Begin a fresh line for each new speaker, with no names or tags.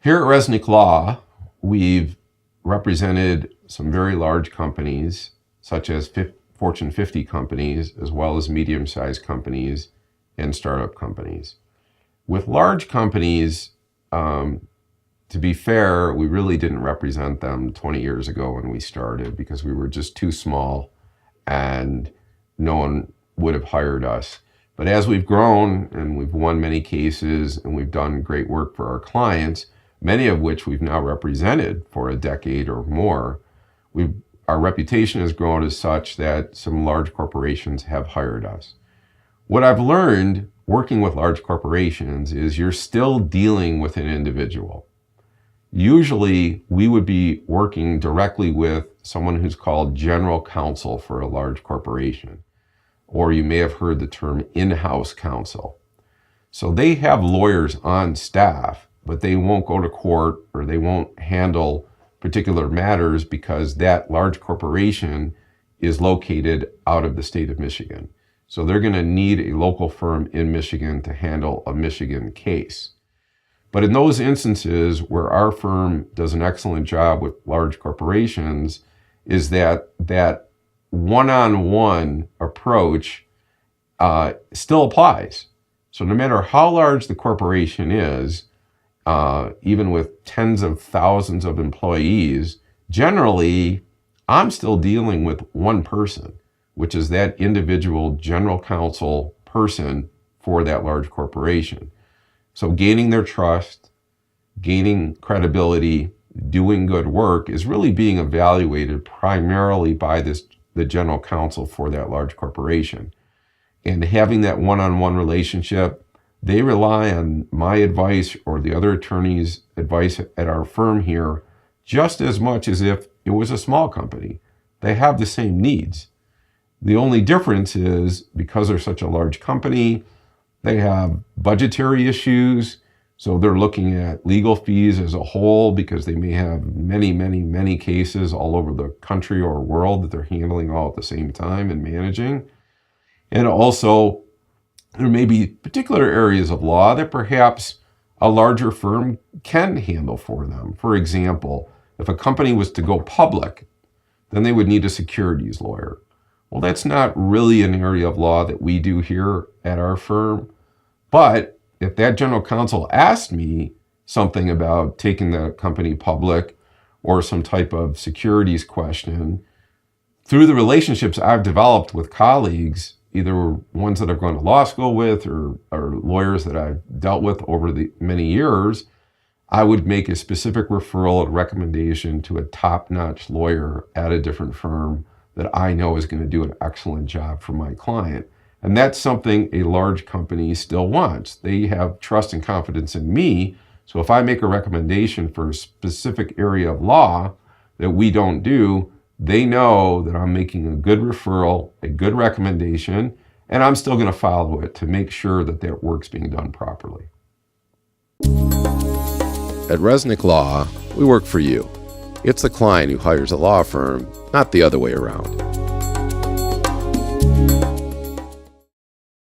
Here at Resnick Law, we've represented some very large companies, such as Fortune 50 companies, as well as medium-sized companies and startup companies. With large companies, to be fair, we really didn't represent them 20 years ago when we started because we were just too small and no one would have hired us. But as we've grown and we've won many cases and we've done great work for our clients, many of which we've now represented for a decade or more, our reputation has grown as such that some large corporations have hired us. What I've learned working with large corporations is you're still dealing with an individual. Usually, we would be working directly with someone who's called general counsel for a large corporation, or you may have heard the term in-house counsel. So they have lawyers on staff, but they won't go to court or they won't handle particular matters because that large corporation is located out of the state of Michigan. So they're going to need a local firm in Michigan to handle a Michigan case. But in those instances where our firm does an excellent job with large corporations is that one-on-one approach still applies. So no matter how large the corporation is, even with tens of thousands of employees, generally, I'm still dealing with one person, which is that individual general counsel person for that large corporation. So gaining their trust, gaining credibility, doing good work is really being evaluated primarily by the general counsel for that large corporation. And having that one-on-one relationship, they rely on my advice or the other attorney's advice at our firm here just as much as if it was a small company. They have the same needs. The only difference is because they're such a large company, they have budgetary issues. So they're looking at legal fees as a whole because they may have many, many, many cases all over the country or world that they're handling all at the same time and managing. And also, there may be particular areas of law that perhaps a larger firm can handle for them. For example, if a company was to go public, then they would need a securities lawyer. Well, that's not really an area of law that we do here at our firm. But if that general counsel asked me something about taking the company public or some type of securities question, through the relationships I've developed with colleagues, either ones that I've gone to law school with or lawyers that I've dealt with over the many years, I would make a specific referral and recommendation to a top-notch lawyer at a different firm that I know is going to do an excellent job for my client. And that's something a large company still wants. They have trust and confidence in me. So if I make a recommendation for a specific area of law that we don't do, they know that I'm making a good referral, a good recommendation, and I'm still going to follow it to make sure that that work's being done properly. At Resnick Law, we work for you. It's the client who hires a law firm, not the other way around.